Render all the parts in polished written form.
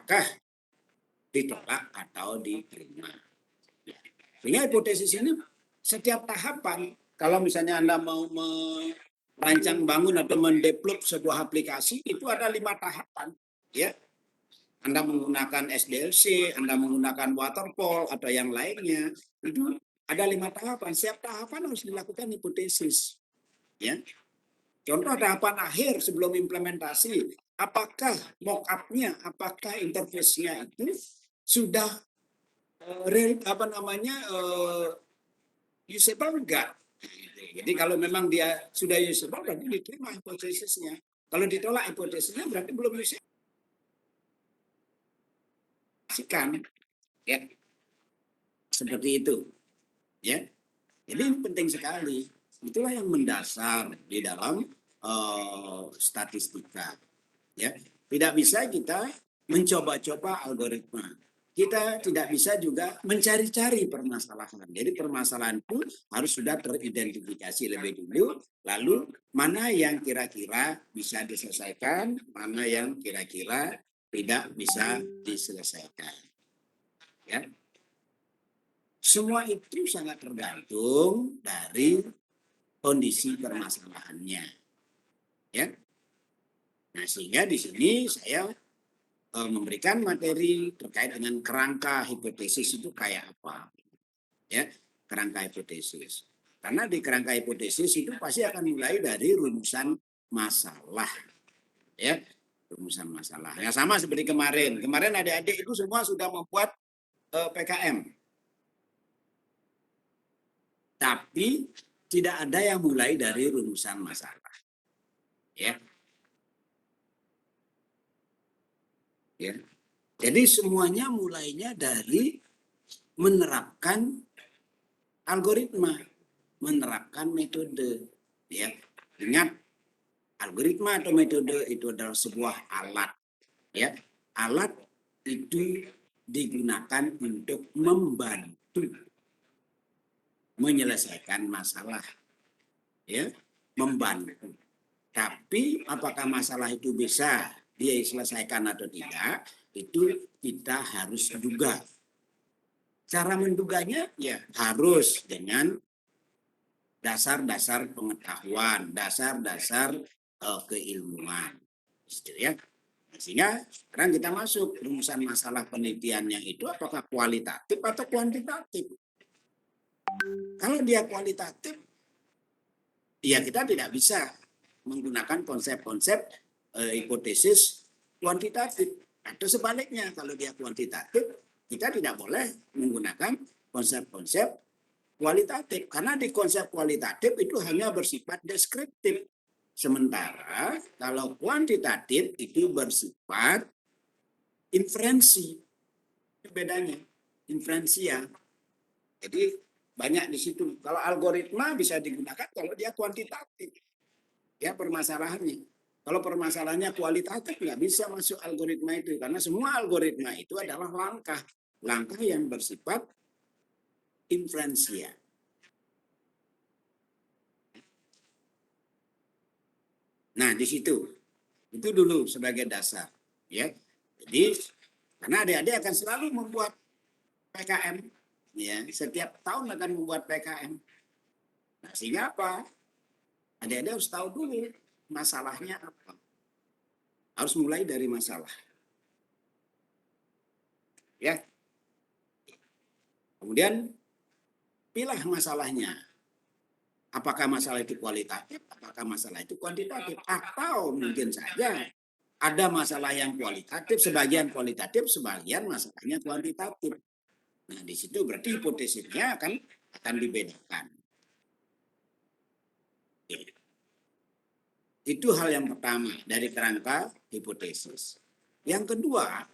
apakah ditolak atau diterima. Sehingga hipotesis ini setiap tahapan, kalau misalnya Anda mau merancang bangun atau mendevelop sebuah aplikasi, itu ada 5 tahapan. Ya, Anda menggunakan SDLC, Anda menggunakan waterfall atau yang lainnya, itu ada 5 tahapan. Setiap tahapan harus dilakukan hipotesis. Ya, contoh tahapan akhir sebelum implementasi, apakah mock-up-nya, apakah interface-nya itu sudah usable enggak? Jadi kalau memang dia sudah usable berarti diterima hipotesisnya. Kalau ditolak hipotesisnya berarti belum usable. Ya, seperti itu. Ya, jadi ini penting sekali. Itulah yang mendasar di dalam statistika. Ya, tidak bisa kita mencoba-coba algoritma. Kita tidak bisa juga mencari-cari permasalahan. Jadi permasalahan itu harus sudah teridentifikasi lebih dulu, lalu mana yang kira-kira bisa diselesaikan, mana yang kira-kira tidak bisa diselesaikan. Ya. Semua itu sangat tergantung dari kondisi permasalahannya. Ya. Nah, sehingga di sini saya memberikan materi terkait dengan kerangka hipotesis itu kayak apa, ya, kerangka hipotesis. Karena di kerangka hipotesis itu pasti akan mulai dari rumusan masalah, ya, rumusan masalah. Ya, sama seperti kemarin. Kemarin adik-adik itu semua sudah membuat PKM, tapi tidak ada yang mulai dari rumusan masalah, ya. Ya. Jadi semuanya mulainya dari menerapkan algoritma, menerapkan metode. Ya. Ingat, algoritma atau metode itu adalah sebuah alat. Ya. Alat itu digunakan untuk membantu menyelesaikan masalah. Ya. Membantu. Tapi apakah masalah itu bisa diselesaikan atau tidak, itu kita harus duga. Cara menduganya ya harus dengan dasar-dasar pengetahuan, dasar-dasar keilmuan. Gitu ya. Sehingga sekarang kita masuk rumusan masalah penelitiannya itu apakah kualitatif atau kuantitatif. Kalau dia kualitatif, ya kita tidak bisa menggunakan konsep-konsep hipotesis kuantitatif. Atau sebaliknya, kalau dia kuantitatif, kita tidak boleh menggunakan konsep-konsep kualitatif. Karena di konsep kualitatif itu hanya bersifat deskriptif. Sementara kalau kuantitatif itu bersifat inferensi. Bedanya, inferensia. Jadi banyak di situ. Kalau algoritma bisa digunakan kalau dia kuantitatif. Ya, permasalahannya. Kalau permasalahannya kualitatif nggak bisa masuk algoritma itu karena semua algoritma itu adalah langkah yang bersifat inferensia. Nah, di situ itu dulu sebagai dasar, ya. Jadi karena adik-adik akan selalu membuat PKM, ya, setiap tahun akan membuat PKM. Nah, sehingga apa? Adik-adik harus tahu dulu masalahnya apa. Harus mulai dari masalah. Ya. Kemudian pilih masalahnya. Apakah masalah itu kualitatif, apakah masalah itu kuantitatif, atau mungkin saja ada masalah yang kualitatif, sebagian kualitatif, sebagian masalahnya kuantitatif. Nah, di situ berarti hipotesisnya akan dibedakan. Itu hal yang pertama dari kerangka hipotesis. Yang kedua,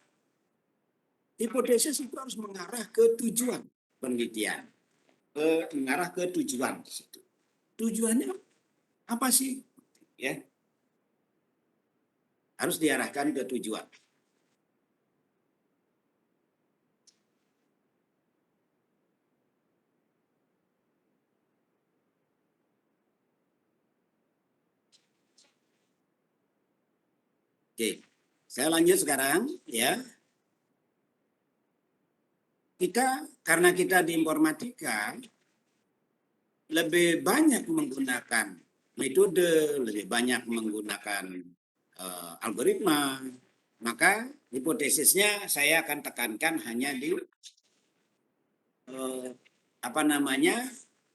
hipotesis itu harus mengarah ke tujuan penelitian, mengarah ke tujuan di situ. Tujuannya apa sih? Ya, harus diarahkan ke tujuan. Oke, saya lanjut sekarang ya. karena kita di informatika lebih banyak menggunakan metode, lebih banyak menggunakan algoritma, maka hipotesisnya saya akan tekankan hanya di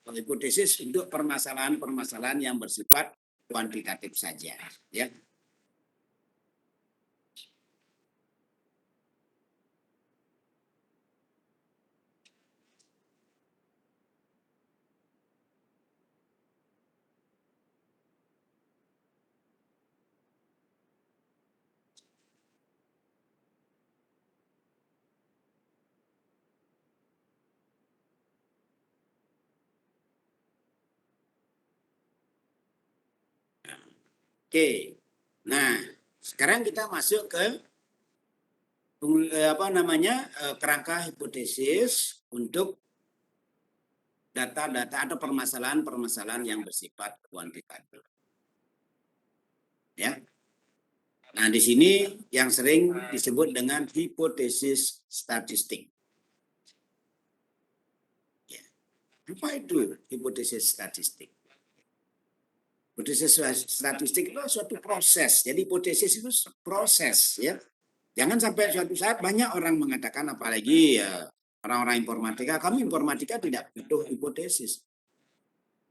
hipotesis untuk permasalahan-permasalahan yang bersifat kuantitatif saja, ya. Oke. Nah, sekarang kita masuk ke kerangka hipotesis untuk data-data atau permasalahan-permasalahan yang bersifat kuantitatif. Ya. Nah, di sini yang sering disebut dengan hipotesis statistik. Ya. Apa itu hipotesis statistik? Hipotesis statistik itu suatu proses. Jadi hipotesis itu proses, ya. Jangan sampai suatu saat banyak orang mengatakan, apalagi ya orang-orang informatika, kami informatika tidak butuh hipotesis.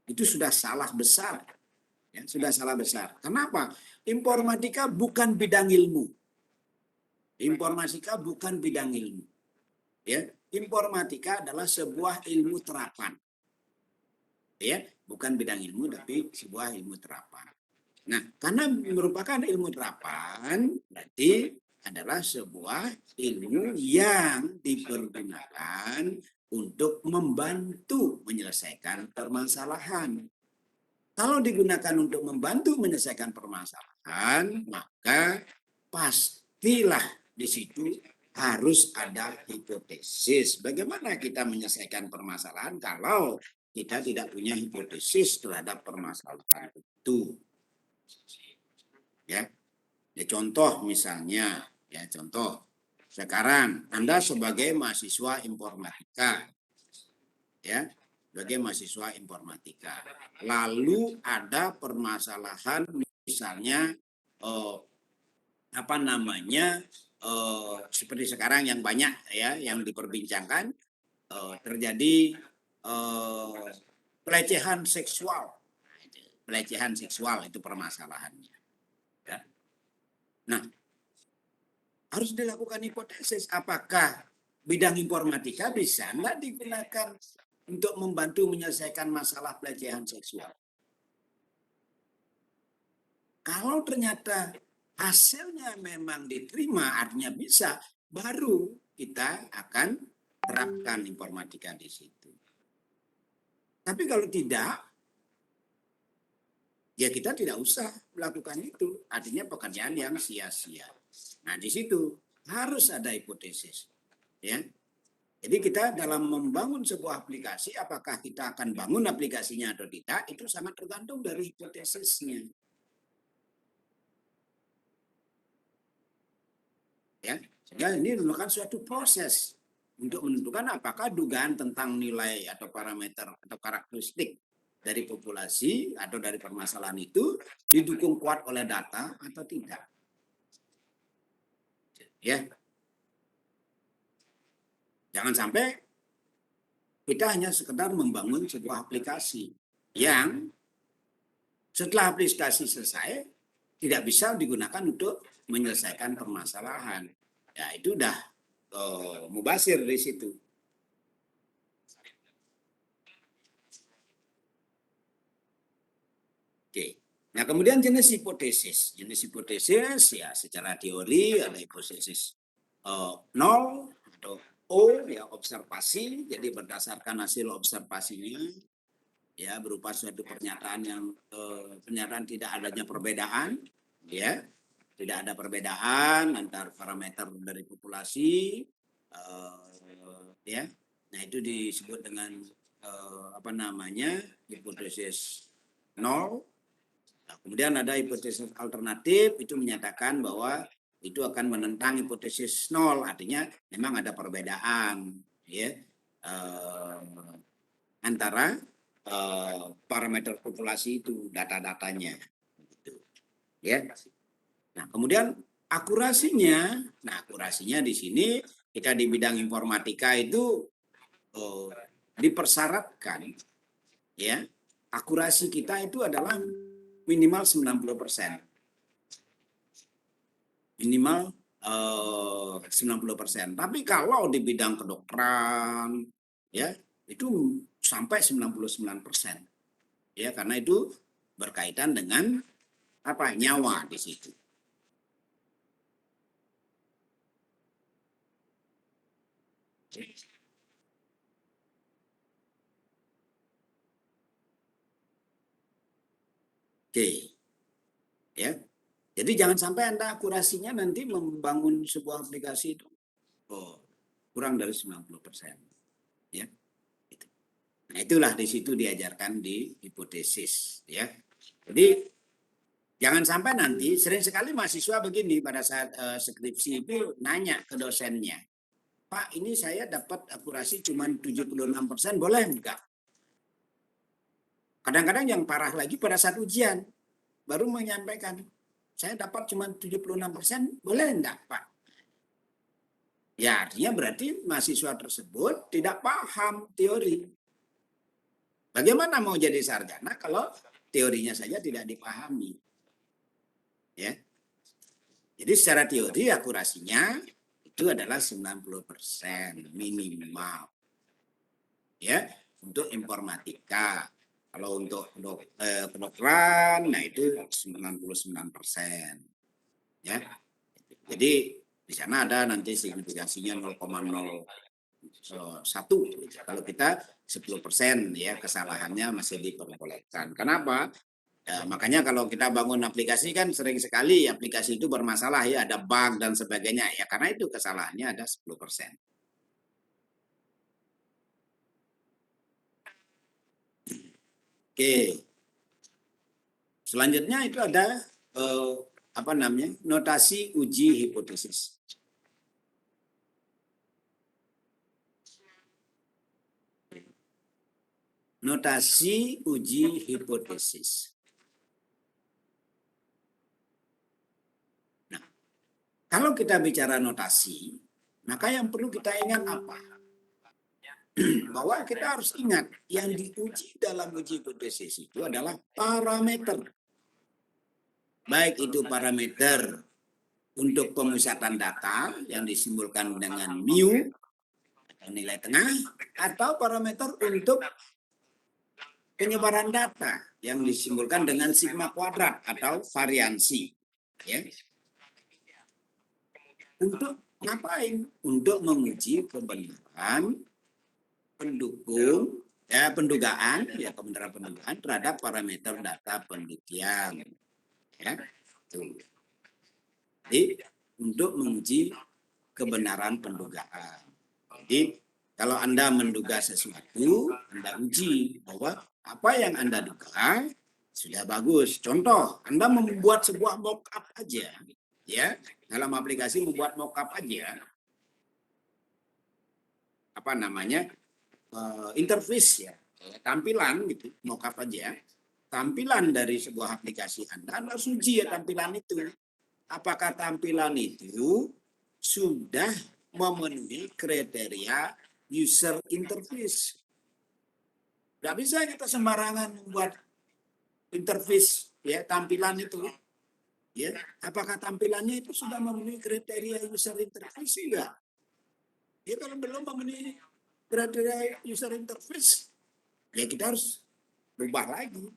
Itu sudah salah besar. Ya, sudah salah besar. Kenapa? Informatika bukan bidang ilmu. Informatika bukan bidang ilmu. Ya, informatika adalah sebuah ilmu terapan. Ya, bukan bidang ilmu tapi sebuah ilmu terapan. Nah, karena merupakan ilmu terapan, berarti adalah sebuah ilmu yang dipergunakan untuk membantu menyelesaikan permasalahan. Kalau digunakan untuk membantu menyelesaikan permasalahan, maka pastilah di situ harus ada hipotesis. Bagaimana kita menyelesaikan permasalahan kalau kita tidak punya hipotesis terhadap permasalahan itu? Ya, contoh misalnya, ya contoh. Sekarang Anda sebagai mahasiswa informatika, ya, sebagai mahasiswa informatika. Lalu ada permasalahan misalnya seperti sekarang yang banyak ya yang diperbincangkan terjadi pelecehan seksual. Pelecehan seksual itu permasalahannya. Ya. Nah, harus dilakukan hipotesis apakah bidang informatika bisa nggak digunakan untuk membantu menyelesaikan masalah pelecehan seksual. Kalau ternyata hasilnya memang diterima, artinya bisa, baru kita akan terapkan informatika di situ. Tapi kalau tidak, ya kita tidak usah melakukan itu. Artinya pekerjaan yang sia-sia. Nah, di situ harus ada hipotesis. Ya. Jadi kita dalam membangun sebuah aplikasi, apakah kita akan bangun aplikasinya atau tidak, itu sangat tergantung dari hipotesisnya. Ya, sehingga ini merupakan suatu proses untuk menentukan apakah dugaan tentang nilai atau parameter atau karakteristik dari populasi atau dari permasalahan itu didukung kuat oleh data atau tidak. Ya, jangan sampai kita hanya sekedar membangun sebuah aplikasi yang setelah aplikasi selesai tidak bisa digunakan untuk menyelesaikan permasalahan. Ya, itu udah mubasir di situ. Oke. Nah, kemudian jenis hipotesis. Jenis hipotesis ya secara teori ada hipotesis 0 atau O ya observasi. Jadi berdasarkan hasil observasinya ya berupa suatu pernyataan yang pernyataan tidak adanya perbedaan ya. Tidak ada perbedaan antar parameter dari populasi ya. Nah, itu disebut dengan hipotesis 0. Nah, kemudian ada hipotesis alternatif, itu menyatakan bahwa itu akan menentang hipotesis 0, artinya memang ada perbedaan. ya antara parameter populasi itu data-datanya, gitu, ya. Nah kemudian akurasinya di sini kita di bidang informatika itu dipersyaratkan, ya, akurasi kita itu adalah minimal 90%. Minimal 90%. Tapi kalau di bidang kedokteran, ya, itu sampai 99%. Ya, karena itu berkaitan dengan apa? Nyawa di situ. Oke, ya. Jadi jangan sampai Anda akurasinya nanti membangun sebuah aplikasi itu kurang dari 90%. Ya. Nah, itulah di situ diajarkan di hipotesis, ya. Jadi jangan sampai nanti sering sekali mahasiswa begini pada saat skripsi itu nanya ke dosennya, Pak, ini saya dapat akurasi cuma 76%, boleh enggak? Kadang-kadang yang parah lagi pada saat ujian baru menyampaikan, saya dapat cuma 76%, boleh enggak, Pak? Ya, artinya berarti mahasiswa tersebut tidak paham teori. Bagaimana mau jadi sarjana kalau teorinya saja tidak dipahami? Ya. Jadi secara teori akurasinya itu adalah 90% minimal. Ya, untuk informatika. Kalau untuk kedokteran, nah itu 99%. Ya. Jadi di sana ada nanti signifikasinya 0,01. Kalau kita 10%, ya, kesalahannya masih diperbolehkan. Kenapa? Ya, makanya kalau kita bangun aplikasi kan sering sekali aplikasi itu bermasalah, ya, ada bug dan sebagainya, ya, karena itu kesalahannya ada 10%. Oke. Selanjutnya itu ada apa namanya? Notasi uji hipotesis. Notasi uji hipotesis. Nah, kalau kita bicara notasi, maka yang perlu kita ingat apa? Bahwa kita harus ingat yang diuji dalam uji hipotesis itu adalah parameter. Baik itu parameter untuk pemusatan data yang disimbolkan dengan mu atau nilai tengah, atau parameter untuk penyebaran data yang disimbolkan dengan sigma kuadrat atau variansi. Ya. Untuk ngapain? Untuk menguji kebenaran pendugaan kebenaran pendugaan terhadap parameter data penelitian. Ya. Jadi untuk menguji kebenaran pendugaan. Jadi kalau Anda menduga sesuatu, Anda uji bahwa apa yang Anda duga sudah bagus. Contoh, Anda membuat sebuah mockup aja, ya, dalam aplikasi membuat mockup aja, apa namanya, interface, ya, tampilan gitu, mockup aja, tampilan dari sebuah aplikasi Anda harus uji ya tampilan itu. Apakah tampilan itu sudah memenuhi kriteria user interface? Nggak bisa kita sembarangan membuat interface, ya, tampilan itu, ya. Apakah tampilannya itu sudah memenuhi kriteria user interface? Enggak. Ya, kalau belum memenuhi kriteria user interface, ya kita harus rubah lagi.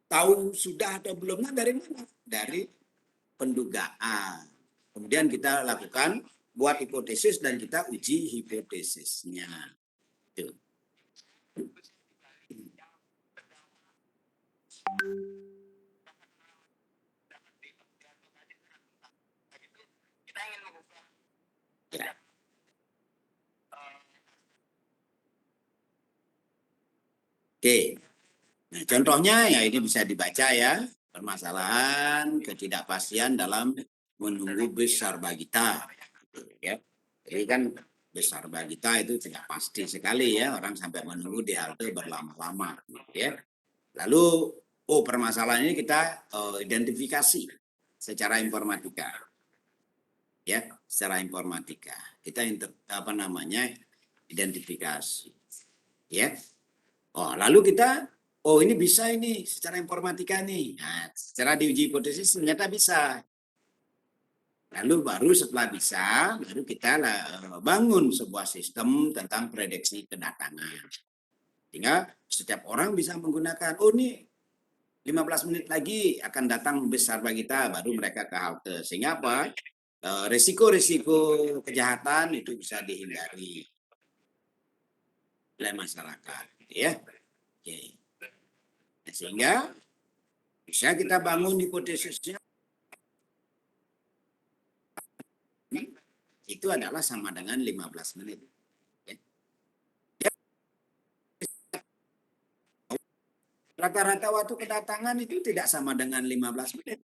Tahu sudah atau belumnya dari mana? Dari pendugaan. Kemudian kita lakukan buat hipotesis dan kita uji hipotesisnya. Tuh. Ya. Oke. Nah, contohnya ya ini bisa dibaca, ya, permasalahan ketidakpastian dalam menunggu bus Sarbagita. Ya. Jadi kan besar bagi kita itu tidak pasti sekali ya, orang sampai menunggu di halte berlama-lama ya. Lalu permasalahan ini kita identifikasi secara informatika ya, secara informatika. Kita identifikasi ya. Lalu kita ini bisa ini secara informatika nih. Nah, secara diuji hipotesis ternyata bisa. Lalu baru setelah bisa, baru kita bangun sebuah sistem tentang prediksi kedatangan. Sehingga setiap orang bisa menggunakan, ini 15 menit lagi akan datang besar bagi kita, baru mereka ke halte. Sehingga apa? Risiko-risiko kejahatan itu bisa dihindari oleh masyarakat. Ya. Oke. Sehingga bisa kita bangun hipotesisnya itu adalah sama dengan 15 menit. Rata-rata waktu kedatangan itu tidak sama dengan 15 menit.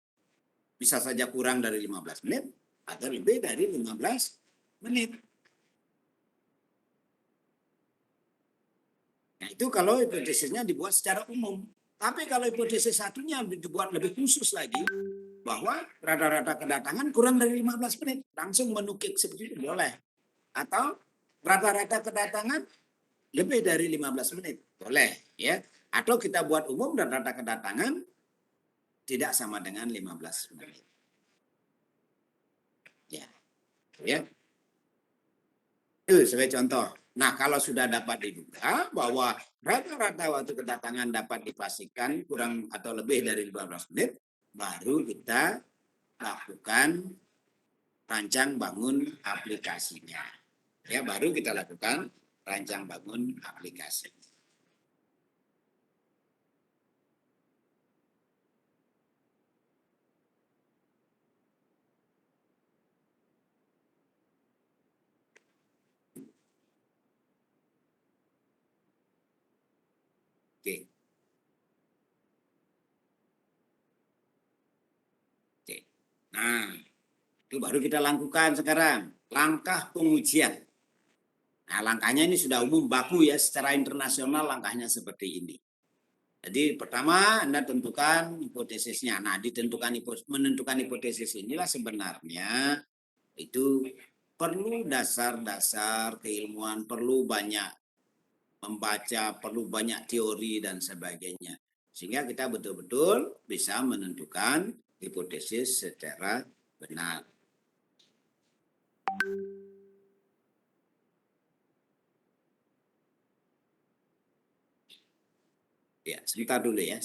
Bisa saja kurang dari 15 menit atau lebih dari 15 menit. Nah, itu kalau hipotesisnya dibuat secara umum. Tapi kalau hipotesis satunya dibuat lebih khusus lagi, bahwa rata-rata kedatangan kurang dari 15 menit, langsung menukik seperti itu boleh. Atau rata-rata kedatangan lebih dari 15 menit, boleh ya. Atau kita buat umum dan rata kedatangan tidak sama dengan 15 menit. Ya. Ya. Itu sebagai contoh. Nah, kalau sudah dapat diduga bahwa rata-rata waktu kedatangan dapat dipastikan kurang atau lebih dari 15 menit, baru kita lakukan rancang bangun aplikasinya. Ya, baru kita lakukan rancang bangun aplikasi. Oke. Oke. Nah, itu baru kita lakukan sekarang. Langkah pengujian. Nah, langkahnya ini sudah umum baku ya, secara internasional langkahnya seperti ini. Jadi pertama Anda tentukan hipotesisnya. Nah, menentukan hipotesis inilah sebenarnya itu perlu dasar-dasar keilmuan, perlu banyak membaca, perlu banyak teori dan sebagainya. Sehingga kita betul-betul bisa menentukan hipotesis secara benar. Ya, sebentar dulu ya.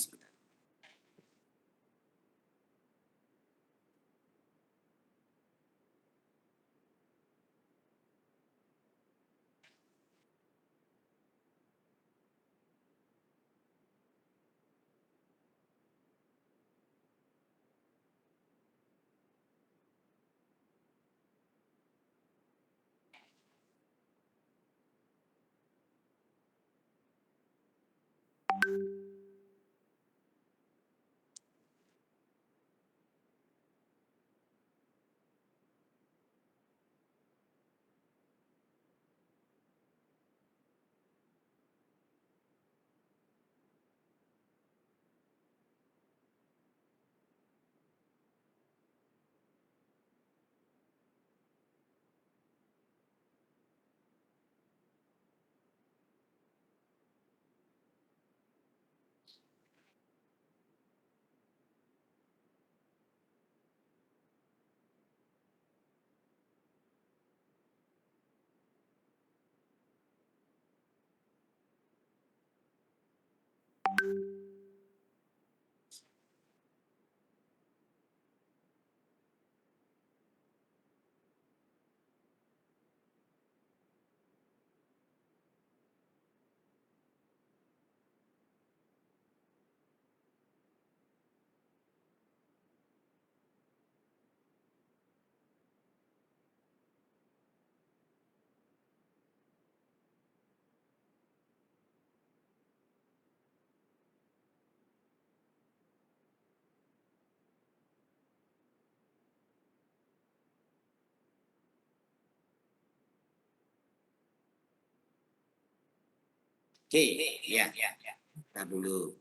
Oke, ya. Kita dulu.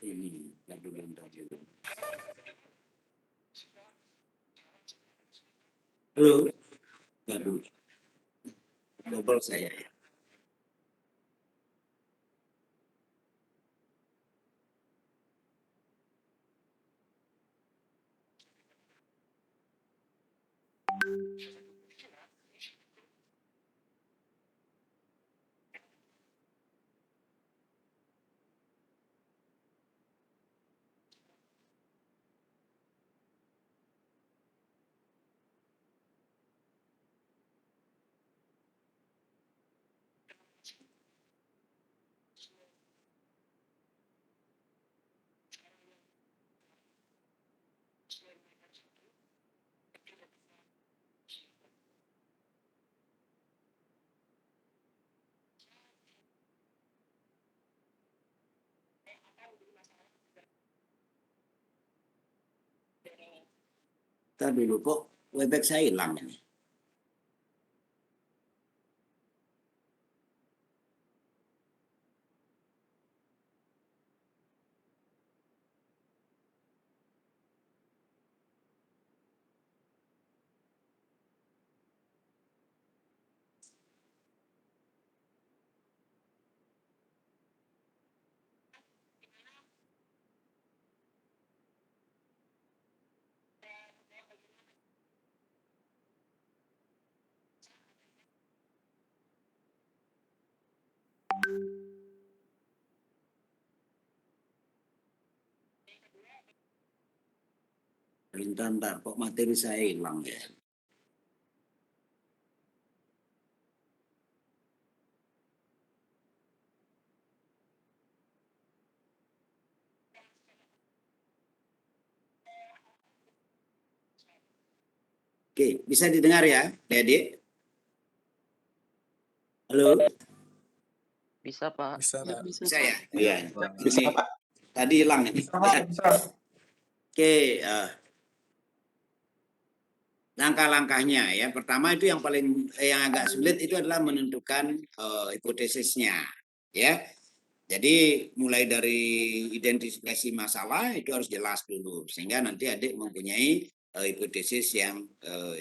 Ini, kita dulu. Halo, kita dulu. Double saya. Kita dulu kok Webex saya hilang ini. Bentar, kok materi saya hilang ya. Oke, bisa didengar ya, Adik? Halo? Bisa, Pak. Bisa ya? Iya. Bisa, Ini Pak. tadi hilang ini. Oke, langkah-langkahnya ya. Pertama itu yang agak sulit itu adalah menentukan hipotesisnya, ya. Jadi mulai dari identifikasi masalah itu harus jelas dulu sehingga nanti adik mempunyai hipotesis yang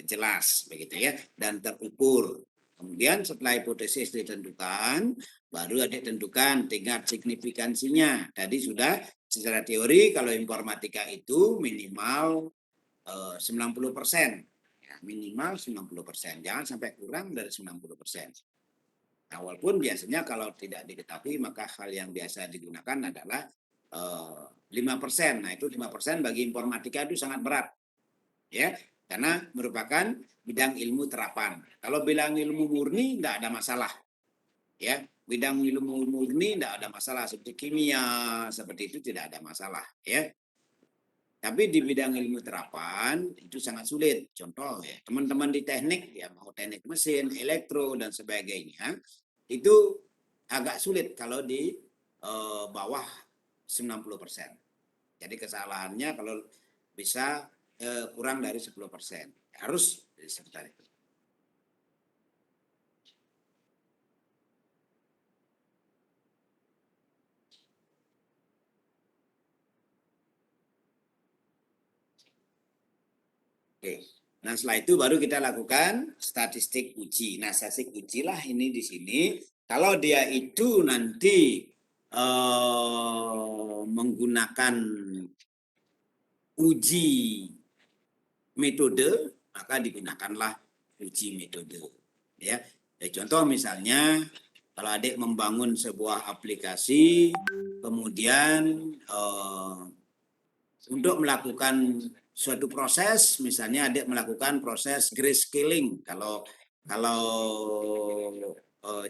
jelas begitu ya dan terukur. Kemudian setelah hipotesis ditentukan, baru adik tentukan tingkat signifikansinya. Tadi sudah secara teori kalau informatika itu minimal 90%. Ya, minimal 90%. Jangan sampai kurang dari 90%. Nah, walaupun biasanya kalau tidak diketahui maka hal yang biasa digunakan adalah 5%. Nah, itu 5% bagi informatika itu sangat berat. Ya, karena merupakan bidang ilmu terapan. Kalau bidang ilmu murni tidak ada masalah. Ya, bidang ilmu murni tidak ada masalah seperti kimia, seperti itu tidak ada masalah, ya. Tapi di bidang ilmu terapan itu sangat sulit. Contoh ya, teman-teman di teknik ya mau teknik mesin, elektro dan sebagainya itu agak sulit kalau di bawah 90%. Jadi kesalahannya kalau bisa kurang dari 10%. Harus seperti itu. Oke. Nah, setelah itu baru kita lakukan statistik uji. Nah, statistik uji lah ini di sini. Kalau dia itu nanti menggunakan uji metode, maka digunakanlah uji metode. Ya, contoh misalnya kalau adik membangun sebuah aplikasi, kemudian untuk melakukan suatu proses, misalnya adik melakukan proses grayscaling kalau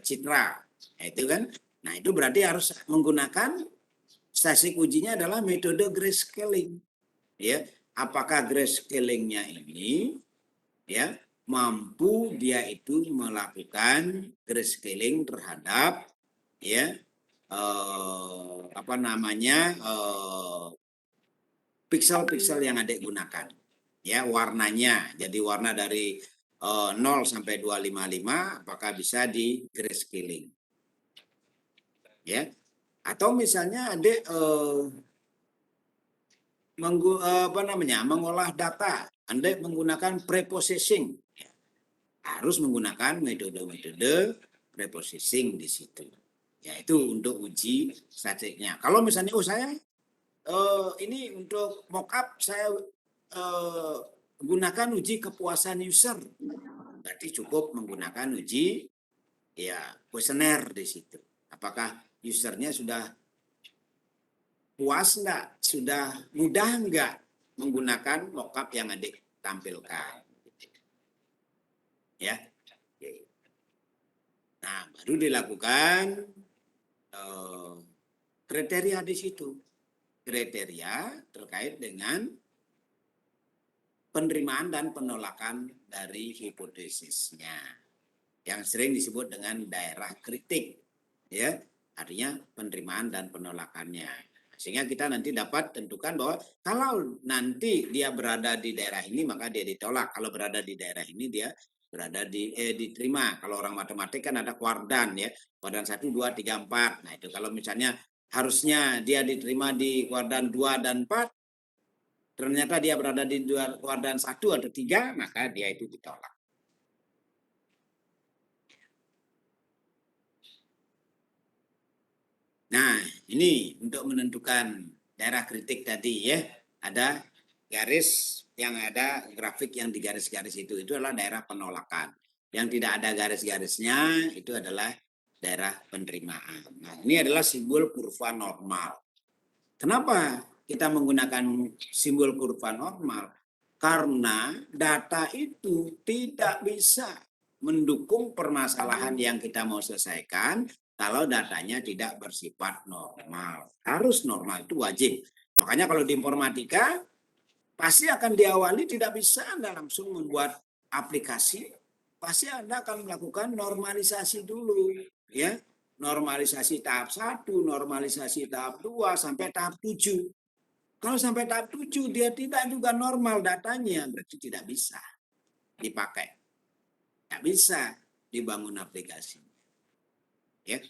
Citra, itu kan, nah itu berarti harus menggunakan statistik ujinya adalah metode grayscaling, ya. Apakah grayscalingnya ini, ya, mampu dia itu melakukan grayscaling terhadap, ya, pixel-pixel yang adik gunakan, ya, warnanya. Jadi warna dari 0 sampai 255 apakah bisa di grayscaling. ya. Atau misalnya adik mengolah data, Anda menggunakan preprocessing, ya, harus menggunakan metode-metode preprocessing di situ. Ya, itu untuk uji statistiknya. Kalau misalnya saya ini untuk mockup saya gunakan uji kepuasan user, berarti cukup menggunakan uji ya kuesioner di situ. Apakah usernya sudah puas enggak, sudah mudah enggak menggunakan mockup yang adik tampilkan, ya. Nah, baru dilakukan kriteria di situ, kriteria terkait dengan penerimaan dan penolakan dari hipotesisnya, yang sering disebut dengan daerah kritik, ya, artinya penerimaan dan penolakannya. Sehingga kita nanti dapat tentukan bahwa kalau nanti dia berada di daerah ini maka dia ditolak, kalau berada di daerah ini dia berada diterima. Kalau orang matematik kan ada kuardan, ya, kuardan 1, 2, 3, 4. Nah itu kalau misalnya harusnya dia diterima di kuardan 2 dan 4, ternyata dia berada di kuardan 1 atau 3, maka dia itu ditolak. Nah, ini untuk menentukan daerah kritik tadi, ya. Ada garis yang ada grafik yang digaris-garis itu adalah daerah penolakan. Yang tidak ada garis-garisnya itu adalah daerah penerimaan. Nah, ini adalah simbol kurva normal. Kenapa kita menggunakan simbol kurva normal? Karena data itu tidak bisa mendukung permasalahan yang kita mau selesaikan kalau datanya tidak bersifat normal. Harus normal, itu wajib. Makanya kalau di informatika pasti akan diawali, tidak bisa Anda langsung membuat aplikasi, pasti Anda akan melakukan normalisasi dulu, ya. Normalisasi tahap 1, normalisasi tahap 2 sampai tahap 7. Kalau sampai tahap 7 dia tidak juga normal datanya, berarti tidak bisa dipakai. Tidak bisa dibangun aplikasi. Ya.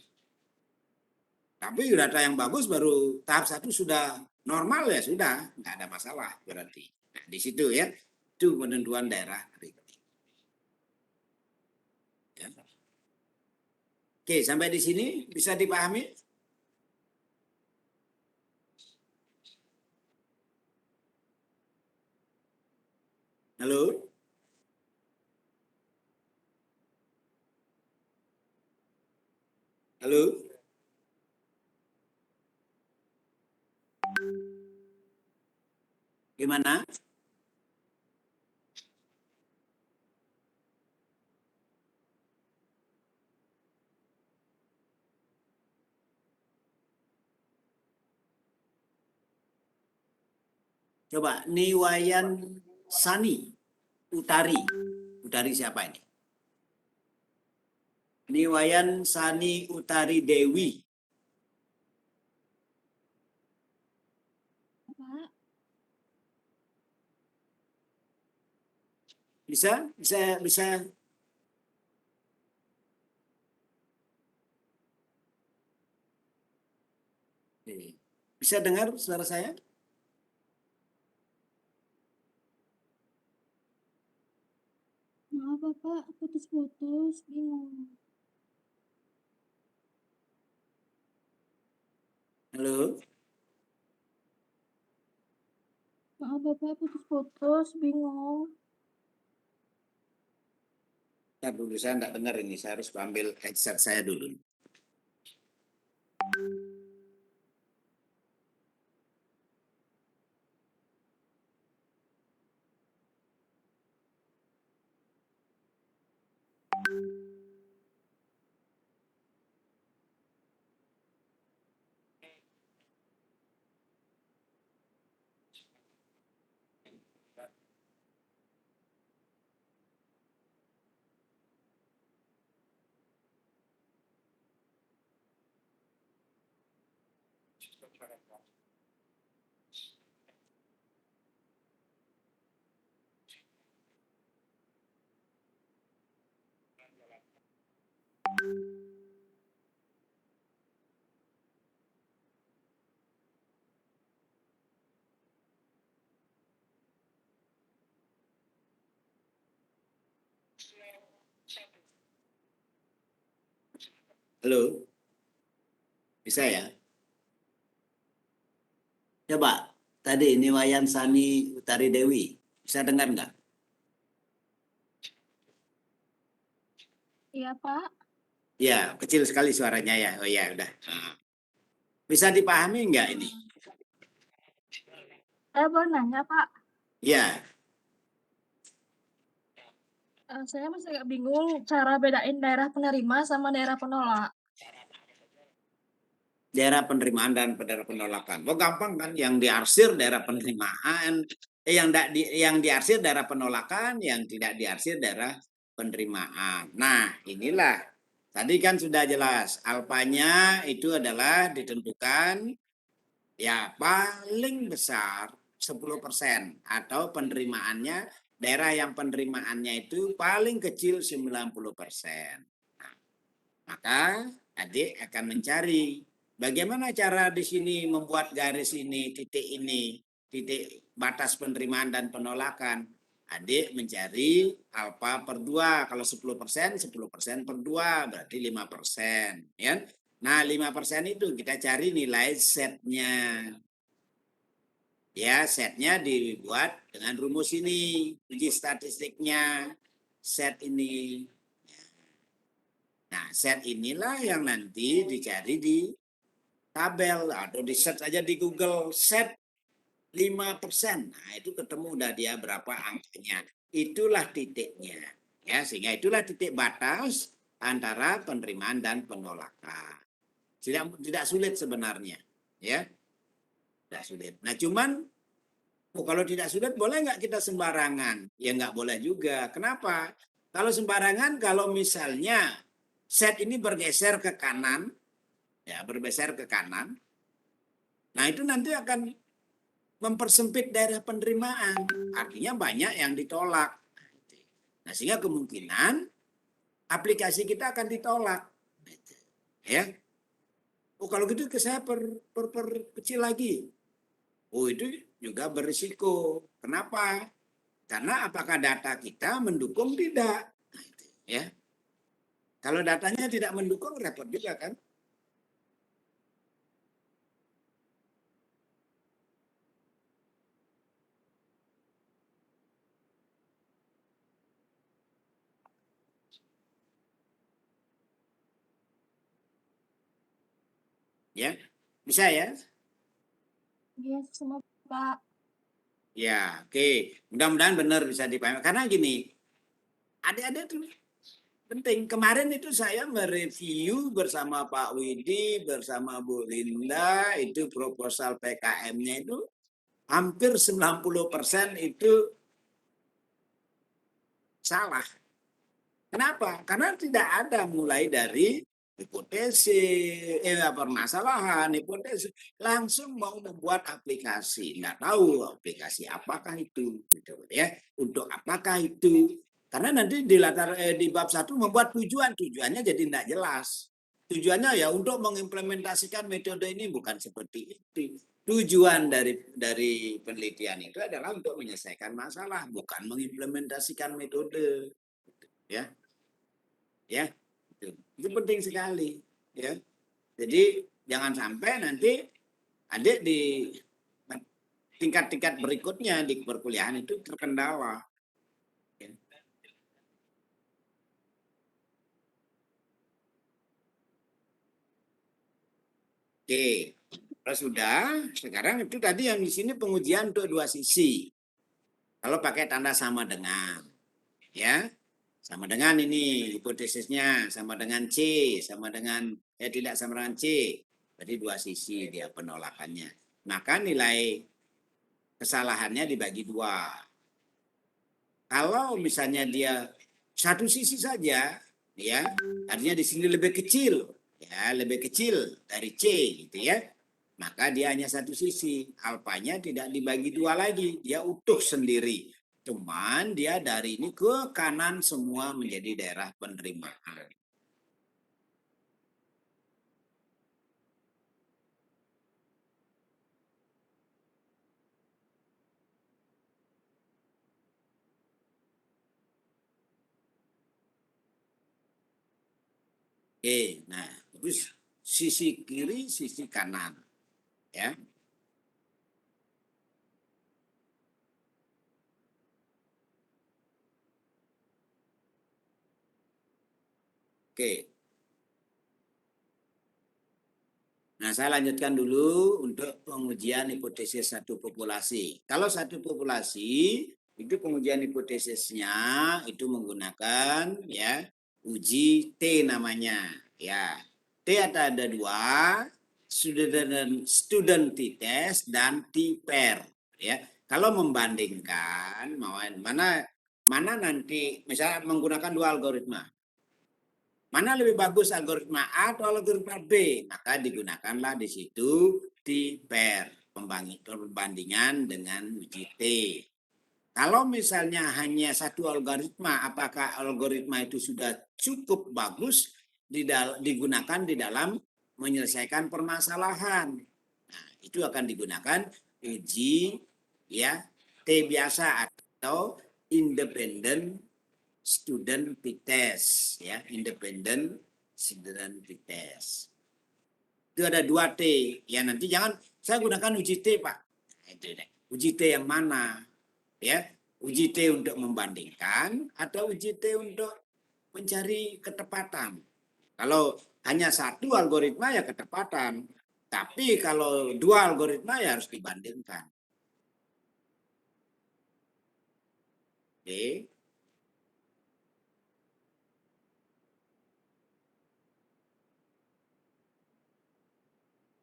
Tapi data yang bagus baru tahap 1 sudah normal, ya sudah, nggak ada masalah berarti. Nah, di situ, ya, itu penentuan daerah kritik. Ya. Oke, sampai di sini bisa dipahami? Halo? Halo? Gimana? Coba Niwayan Sani Utari. Utari siapa ini? Niwayan Sani Utari Dewi. Pak, Bisa. Bisa dengar suara saya? maaf Bapak, putus-putus, bingung. Halo? Maaf Bapak, putus-putus, bingung. Ntar dulu, saya nggak dengar ini. Saya harus ambil headset saya dulu. Halo, bisa ya? Coba, tadi ini Wayan Sani Utari Dewi. Bisa dengar nggak? Iya, Pak. Ya, kecil sekali suaranya ya. Oh ya, udah. Nah, bisa dipahami nggak ini? Saya boleh nanya, Pak? Ya, Saya masih agak bingung cara bedain daerah penerima sama daerah penolak. daerah penerimaan dan daerah penolakan. Oh, gampang kan? Yang diarsir daerah penerimaan, yang diarsir daerah penolakan, yang tidak diarsir daerah penerimaan. Nah, inilah tadi kan sudah jelas. Alfanya itu adalah ditentukan ya paling besar 10% atau penerimaannya daerah yang penerimaannya itu paling kecil 90%. Nah, maka adik akan mencari bagaimana cara di sini membuat garis ini, titik batas penerimaan dan penolakan. Adik mencari alfa per 2. Kalau 10%, 10% per 2 berarti 5%. Ya. Nah, 5% itu kita cari nilai setnya. Ya, setnya dibuat dengan rumus ini, uji statistiknya, set ini. Nah, set inilah yang nanti dicari di tabel atau di search aja di Google, set 5%. Nah, itu ketemu udah dia berapa angkanya. Itulah titiknya. Ya, sehingga itulah titik batas antara penerimaan dan penolakan. Tidak sulit sebenarnya, ya. Tidak sulit. Nah, cuman kalau tidak sulit, boleh nggak kita sembarangan? Ya nggak boleh juga. Kenapa? Kalau sembarangan, kalau misalnya set ini bergeser ke kanan, ya bergeser ke kanan, nah itu nanti akan mempersempit daerah penerimaan. Artinya banyak yang ditolak. Nah sehingga kemungkinan aplikasi kita akan ditolak. Ya, oh kalau gitu ke saya per kecil lagi. Oh itu juga berisiko. Kenapa? Karena apakah data kita mendukung tidak? Ya, kalau datanya tidak mendukung repot juga kan? Ya, bisa ya? Iya, semua, Pak. Ya, oke. Mudah-mudahan benar bisa dipahami. Karena gini, adik-adik tuh penting. Kemarin itu saya mereview bersama Pak Widi, bersama Bu Linda, itu proposal PKM-nya itu hampir 90% itu salah. Kenapa? Karena tidak ada mulai dari hipotesis, permasalahan, hipotesis, langsung mau membuat aplikasi. Nggak tahu aplikasi apakah itu, gitu ya. Untuk apakah itu? Karena nanti di bab 1 membuat tujuannya jadi tidak jelas. Tujuannya ya untuk mengimplementasikan metode ini bukan seperti itu. Tujuan dari penelitian itu adalah untuk menyelesaikan masalah, bukan mengimplementasikan metode, ya. Ya, itu penting sekali, ya. Jadi jangan sampai nanti adik di tingkat-tingkat berikutnya di perkuliahan itu terkendala, ya. Oke, kalau sudah sekarang itu tadi yang di sini pengujian untuk dua sisi. Kalau pakai tanda sama dengan, ya, sama dengan ini hipotesisnya sama dengan C, sama dengan tidak sama dengan C, berarti dua sisi dia penolakannya. Maka nilai kesalahannya dibagi dua. Kalau misalnya dia satu sisi saja, ya, artinya di sini lebih kecil, ya, lebih kecil dari C, gitu ya. Maka dia hanya satu sisi, alfanya tidak dibagi dua lagi, dia utuh sendiri. Cuman dia dari ini ke kanan semua menjadi daerah penerimaan. Oke, nah bagus sisi kiri, sisi kanan. Ya. Oke. Nah, saya lanjutkan dulu untuk pengujian hipotesis satu populasi. Kalau satu populasi itu pengujian hipotesisnya itu menggunakan ya uji T namanya. Ya, T ada dua, student t-test dan t-pair. Ya, kalau membandingkan mana nanti misalnya menggunakan dua algoritma. Mana lebih bagus algoritma A atau algoritma B? Maka digunakanlah di situ t-pair, perbandingan dengan uji T. Kalau misalnya hanya satu algoritma, apakah algoritma itu sudah cukup bagus digunakan di dalam menyelesaikan permasalahan? Nah, itu akan digunakan uji ya T biasa atau independent student t-test ya, independent student t-test. Itu ada 2 T. Ya nanti jangan saya gunakan uji T, Pak. Itu deh. Uji T yang mana? Ya, uji T untuk membandingkan atau uji T untuk mencari ketepatan. Kalau hanya satu algoritma ya ketepatan. Tapi kalau dua algoritma ya harus dibandingkan. Oke.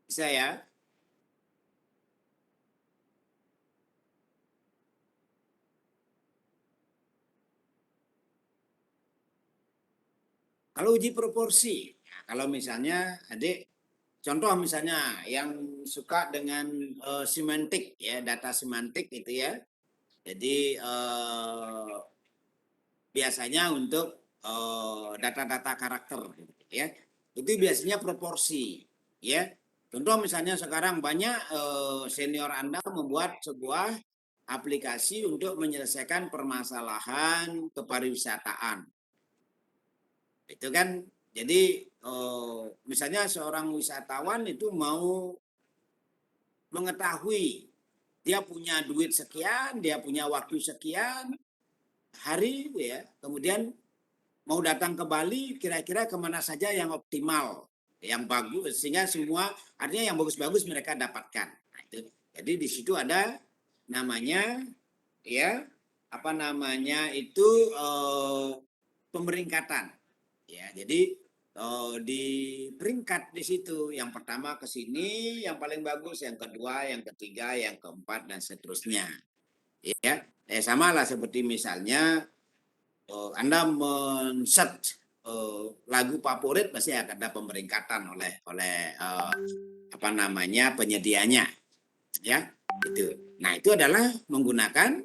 Bisa ya? Kalau uji proporsi, kalau misalnya adik, contoh misalnya yang suka dengan semantik ya, data semantik itu ya. Jadi biasanya untuk data-data karakter ya, itu biasanya proporsi ya. Contoh misalnya sekarang banyak senior Anda membuat sebuah aplikasi untuk menyelesaikan permasalahan kepariwisataan. Itu kan jadi misalnya seorang wisatawan itu mau mengetahui dia punya duit sekian, dia punya waktu sekian hari ya, kemudian mau datang ke Bali kira-kira kemana saja yang optimal, yang bagus sehingga semua artinya yang bagus-bagus mereka dapatkan. Nah, itu. Jadi di situ ada namanya ya apa namanya itu pemeringkatan. Ya, jadi di peringkat di situ yang pertama ke sini yang paling bagus, yang kedua, yang ketiga, yang keempat dan seterusnya. Ya, sama lah seperti misalnya Anda men-search lagu favorit pasti akan ada pemeringkatan oleh apa namanya penyedianya, ya itu. Nah itu adalah menggunakan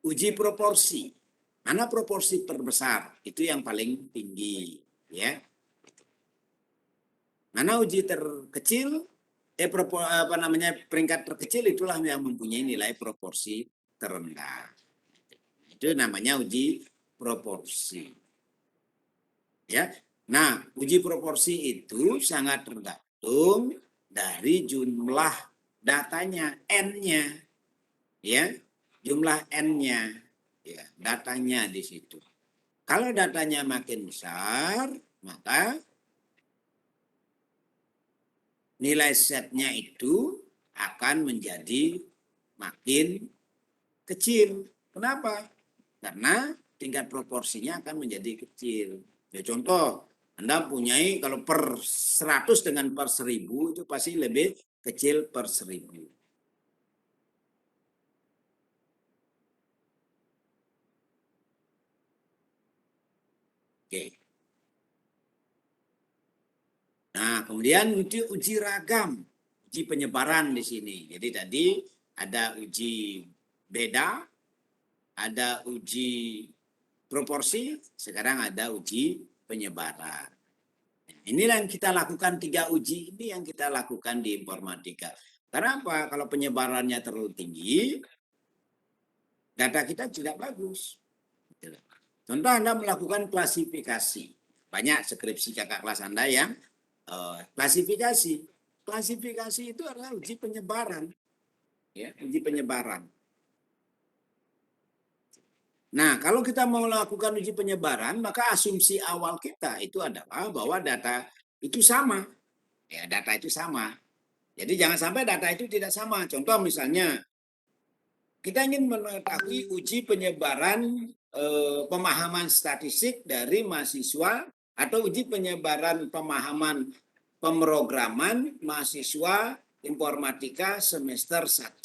uji proporsi. Mana proporsi terbesar itu yang paling tinggi, ya. Mana uji terkecil, apa namanya peringkat terkecil itulah yang mempunyai nilai proporsi terendah. Itu namanya uji proporsi. Ya. Nah, uji proporsi itu sangat tergantung dari jumlah datanya, N-nya. Ya. Jumlah N-nya, ya, datanya di situ. Kalau datanya makin besar, maka nilai setnya itu akan menjadi makin kecil. Kenapa? Karena tingkat proporsinya akan menjadi kecil. Ya, contoh, Anda punyai kalau per 100 dengan per 1000 itu pasti lebih kecil per 1000. Oke. Nah, kemudian uji ragam, uji penyebaran di sini. Jadi tadi ada uji beda, ada uji proporsi, sekarang ada uji penyebaran. Inilah yang kita lakukan 3 uji ini yang kita lakukan di informatika. Karena apa? Kalau penyebarannya terlalu tinggi, data kita tidak bagus. Contoh Anda melakukan klasifikasi. Banyak skripsi kakak kelas Anda yang klasifikasi. Klasifikasi itu adalah uji penyebaran. Ya, uji penyebaran. Nah, kalau kita mau melakukan uji penyebaran, maka asumsi awal kita itu adalah bahwa data itu sama. Ya, data itu sama. Jadi jangan sampai data itu tidak sama. Contoh misalnya, kita ingin mengetahui uji penyebaran pemahaman statistik dari mahasiswa atau uji penyebaran pemahaman pemrograman mahasiswa informatika semester 1.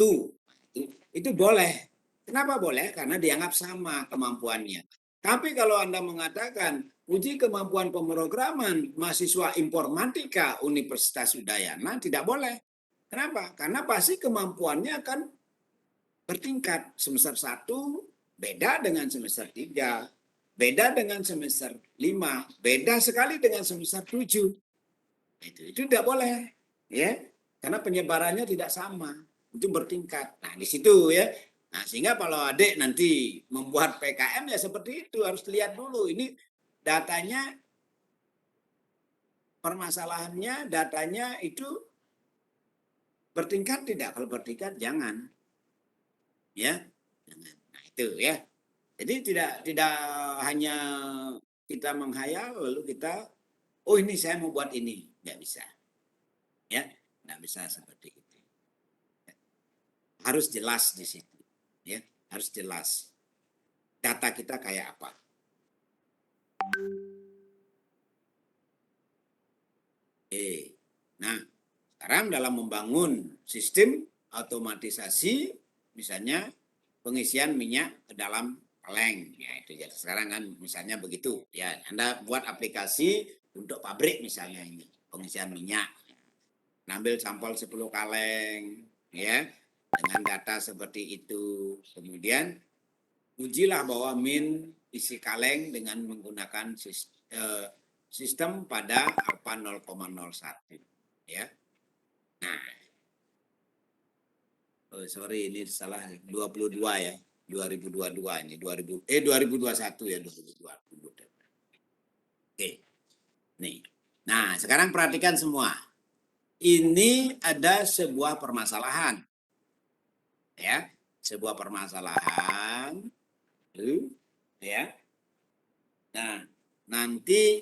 Itu boleh. Kenapa boleh? Karena dianggap sama kemampuannya. Tapi kalau Anda mengatakan uji kemampuan pemrograman mahasiswa informatika Universitas Udayana, tidak boleh. Kenapa? Karena pasti kemampuannya akan bertingkat. Semester 1 beda dengan semester 3, beda dengan semester 5, beda sekali dengan semester 7. Itu tidak boleh, ya. Karena penyebarannya tidak sama, itu bertingkat. Nah, di situ ya. Nah, sehingga kalau adik nanti membuat PKM ya seperti itu, harus lihat dulu ini datanya, permasalahannya datanya itu bertingkat tidak? Kalau bertingkat jangan. Ya. Jangan. Nah, itu ya. Jadi tidak hanya kita menghayal lalu kita ini saya mau buat ini, nggak bisa. Ya, nggak bisa seperti itu. Harus jelas di situ, ya, harus jelas data kita kayak apa. Nah, sekarang dalam membangun sistem otomatisasi, misalnya pengisian minyak ke dalam kaleng, ya itu ya. Sekarang kan misalnya begitu, ya. Anda buat aplikasi untuk pabrik misalnya ini pengisian minyak, ambil sampel 10 kaleng, ya, dengan data seperti itu. Kemudian ujilah bahwa min isi kaleng dengan menggunakan sistem pada alfa 0,01, ya. Nah, sorry ini salah 22 ya. 2022 ini 2021 ya 2020. Oke. Nih. Nah, sekarang perhatikan semua. Ini ada sebuah permasalahan. Ya, sebuah permasalahan. Ya. Nah, nanti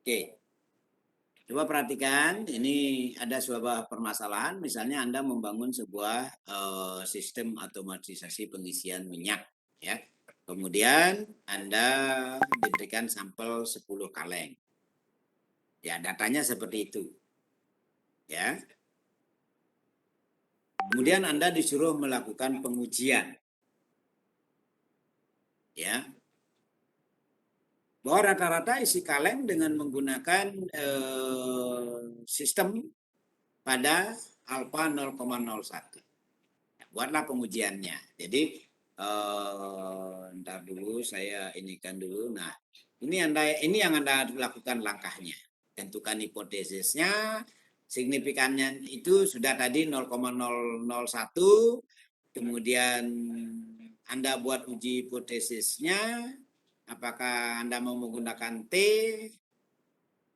oke. Coba perhatikan, ini ada sebuah permasalahan, misalnya Anda membangun sebuah sistem otomatisasi pengisian minyak, ya. Kemudian Anda diberikan sampel 10 kaleng. Ya, datanya seperti itu. Ya. Kemudian Anda disuruh melakukan pengujian. Ya. Bahwa rata-rata isi kaleng dengan menggunakan sistem pada alfa 0,01. Buatlah pengujiannya. Jadi ntar dulu saya inikan dulu. Nah, ini yang Anda lakukan langkahnya. Tentukan hipotesisnya, signifikannya itu sudah tadi 0,001. Kemudian Anda buat uji hipotesisnya. Apakah Anda mau menggunakan T,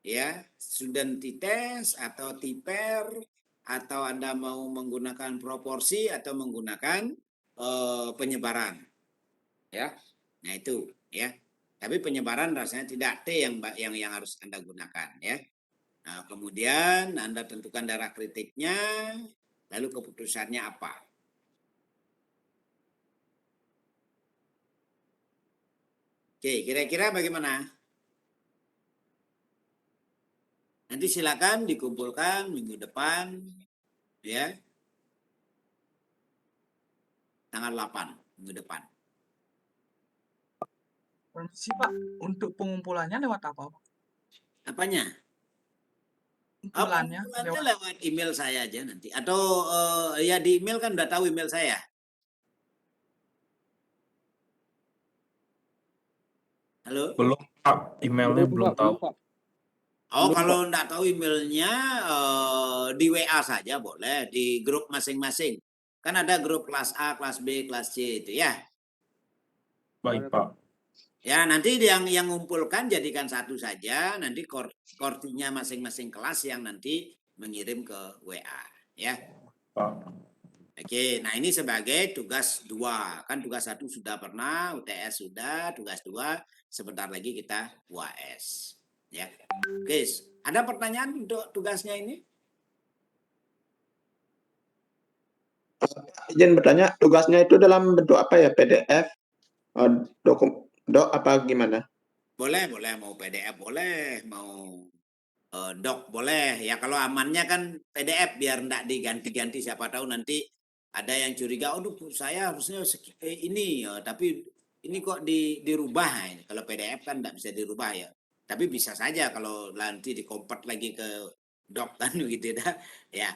ya, studentitas atau tiper, atau Anda mau menggunakan proporsi atau menggunakan penyebaran, ya. Nah itu, ya. Tapi penyebaran rasanya tidak T yang harus Anda gunakan, ya. Nah, kemudian Anda tentukan darah kritiknya, lalu keputusannya apa? Oke, kira-kira bagaimana? Nanti silakan dikumpulkan minggu depan, ya. Tanggal 8 minggu depan. Permisi Pak, untuk pengumpulannya lewat apa Pak? Apanya? Pengumpulannya Pengumpulannya lewat lewat email saya aja nanti. Atau ya di email kan udah tahu email saya. Halo? Belum Pak, emailnya belum tahu. Oh, kalau enggak tahu emailnya di WA saja boleh, di grup masing-masing. Kan ada grup kelas A, kelas B, kelas C itu ya. Baik Pak. Ya, nanti yang ngumpulkan jadikan satu saja, nanti kortinya masing-masing kelas yang nanti mengirim ke WA ya. Pak. Oke, nah ini sebagai tugas 2. Kan tugas 1 sudah pernah, UTS sudah, tugas 2 sebentar lagi kita UAS. Ya. Oke, ada pertanyaan untuk tugasnya ini? Izin bertanya, tugasnya itu dalam bentuk apa ya? PDF, doc apa gimana? Boleh, mau PDF boleh, mau doc boleh. Ya kalau amannya kan PDF biar enggak diganti-ganti, siapa tahu nanti ada yang curiga, oh saya harusnya ini ya, tapi ini kok dirubah. Ini kalau PDF kan enggak bisa dirubah ya. Tapi bisa saja kalau nanti di-convert lagi ke doc kan gitu dah. Ya.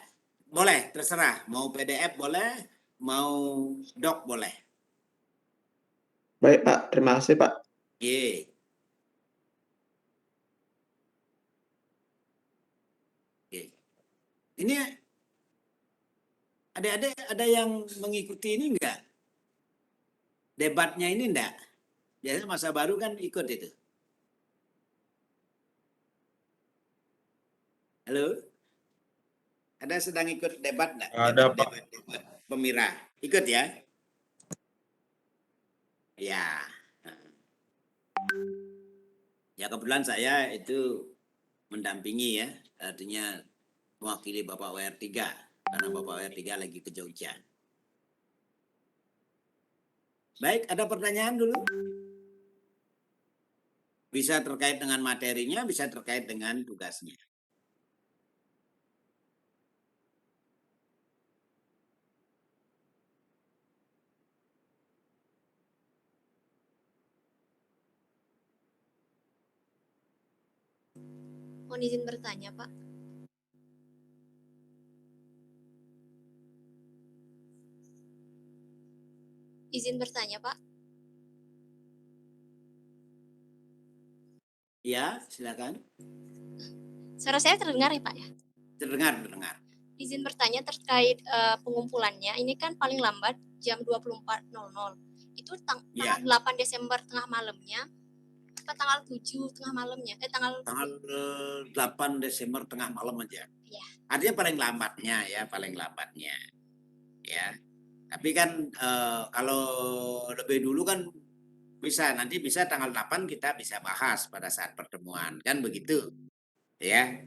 Boleh, terserah. Mau PDF boleh, mau doc boleh. Baik Pak, terima kasih Pak. Ye. Oke. Ini adik-adik ada yang mengikuti ini enggak? Debatnya ini enggak? Biasanya masa baru kan ikut itu. Halo? Ada sedang ikut debat enggak? Ada, Pak. Debat Pemirah. Ikut ya? Ya. Ya kebetulan saya itu mendampingi ya. Artinya mewakili Bapak WR3. Karena Bapak WR3 lagi ke Jogja. Baik, ada pertanyaan dulu? Bisa terkait dengan materinya, bisa terkait dengan tugasnya. Mohon izin bertanya, Pak. Izin bertanya, Pak. Ya, silakan. Suara saya terdengar ya, Pak ya? Terdengar. Izin bertanya terkait pengumpulannya. Ini kan paling lambat jam 24.00. Itu tanggal 8 Desember tengah malamnya apa tanggal 7 tengah malamnya? Tanggal 8 Desember tengah malam aja. Iya. Artinya paling lambatnya ya, Ya. Tapi kan kalau lebih dulu kan nanti bisa tanggal 8 kita bisa bahas pada saat pertemuan, kan begitu. Ya.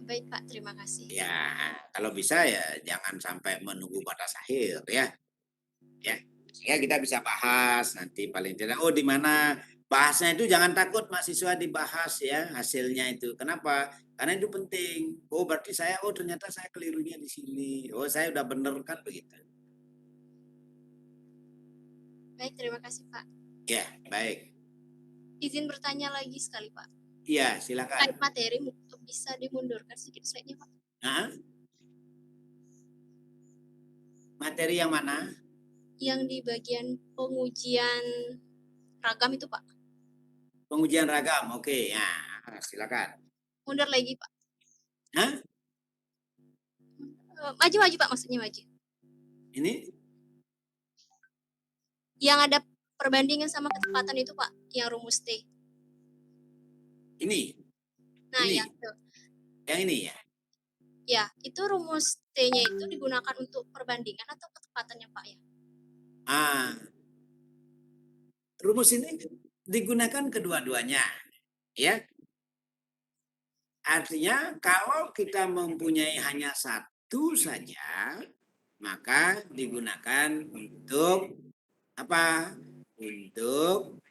Baik, Pak, terima kasih. Ya, kalau bisa ya jangan sampai menunggu batas akhir ya. Ya. Sehingga kita bisa bahas nanti paling tidak di mana bahasnya itu jangan takut mahasiswa dibahas ya hasilnya itu. Kenapa? Karena itu penting. Oh berarti ternyata saya kelirunya di sini. Oh saya udah bener kan begitu. Baik, terima kasih, Pak. Ya, baik. Izin bertanya lagi sekali, Pak. Iya, silakan. Terkait materi bisa dimundurkan sedikit slide-nya, Pak. Hah? Materi yang mana? Yang di bagian pengujian ragam itu, Pak. Pengujian ragam, oke. Ya, silakan. Mundur lagi, Pak. Hah? Maju, Pak, maksudnya maju. Ini? Yang ada perbandingan sama ketepatan itu, Pak, yang rumus T. Ini? Nah, ini. Yang ini ya? Ya, itu rumus T-nya itu digunakan untuk perbandingan atau ketepatannya, Pak ya? Rumus ini digunakan kedua-duanya, ya. Artinya kalau kita mempunyai hanya satu saja, maka digunakan untuk apa? Untuk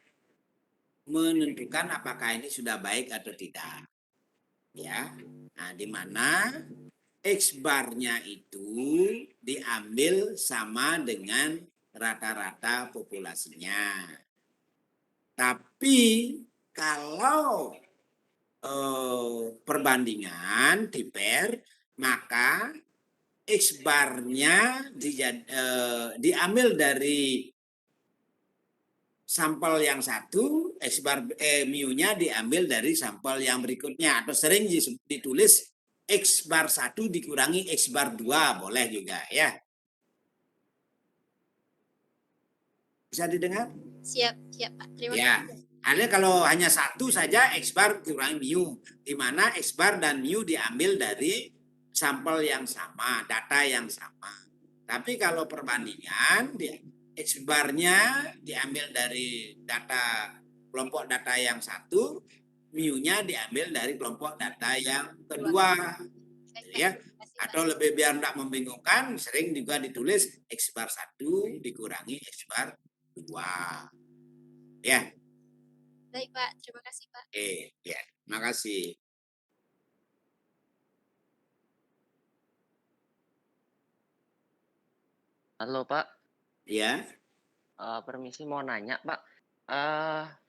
menentukan apakah ini sudah baik atau tidak. Ya. Nah, di mana X bar-nya itu diambil sama dengan rata-rata populasinya. Tapi kalau perbandingan diper, maka X barnya diambil dari sampel yang satu, X bar mu-nya diambil dari sampel yang berikutnya, atau sering ditulis X bar 1 dikurangi X bar 2, boleh juga ya. Bisa didengar? Siap, siap Pak. Terima Ya. kasih. Ada kalau hanya satu saja X bar dikurangi mu, di mana X bar dan mu diambil dari sampel yang sama, data yang sama. Tapi kalau perbandingan, X barnya diambil dari kelompok data yang satu, mu-nya diambil dari kelompok data yang kedua. Baik, Pak. Ya. Terima kasih, Pak. Atau lebih biar tidak membingungkan, sering juga ditulis X bar 1 dikurangi X bar 2. Ya. Baik Pak, terima kasih Pak. Ya, makasih. Halo Pak, Ya, permisi mau nanya Pak.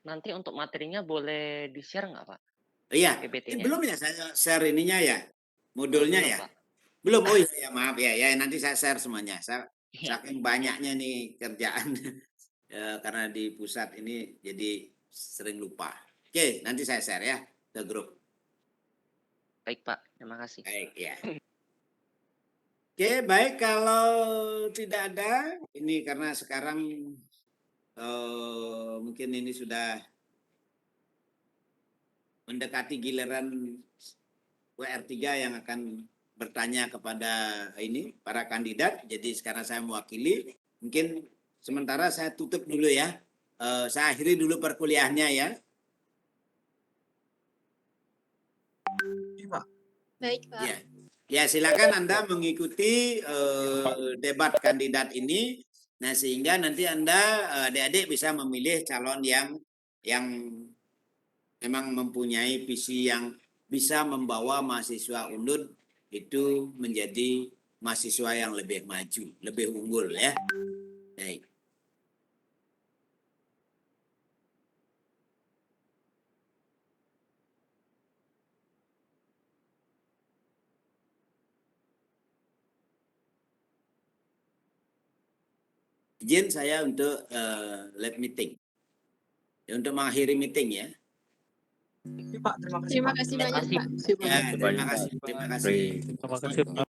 Nanti untuk materinya boleh di-share nggak Pak? iya. PPT-nya. Belum ya saya share ininya ya, modulnya Belum, ya. Pak. Belum. Oh iya, maaf ya. Ya nanti saya share semuanya. Iya. Saking banyaknya nih kerjaan karena di pusat ini jadi sering lupa. Oke, nanti saya share ya ke grup. Baik Pak, terima kasih. Baik ya. Oke, baik kalau tidak ada ini karena sekarang mungkin ini sudah mendekati giliran WR3 yang akan bertanya kepada ini para kandidat. Jadi sekarang saya mewakili. Mungkin sementara saya tutup dulu ya. Saya akhiri dulu perkuliahannya ya. Baik Pak. Ya. Ya, silakan Anda mengikuti debat kandidat ini. Nah, sehingga nanti Anda adik-adik bisa memilih calon yang memang mempunyai visi yang bisa membawa mahasiswa UNUD itu menjadi mahasiswa yang lebih maju, lebih unggul ya. Baik. Izin saya untuk live meeting. Ya, untuk mengakhiri meeting ya. Pak, terima kasih. Terima kasih banyak Pak. Ya, terima kasih. Terima kasih. Terima kasih.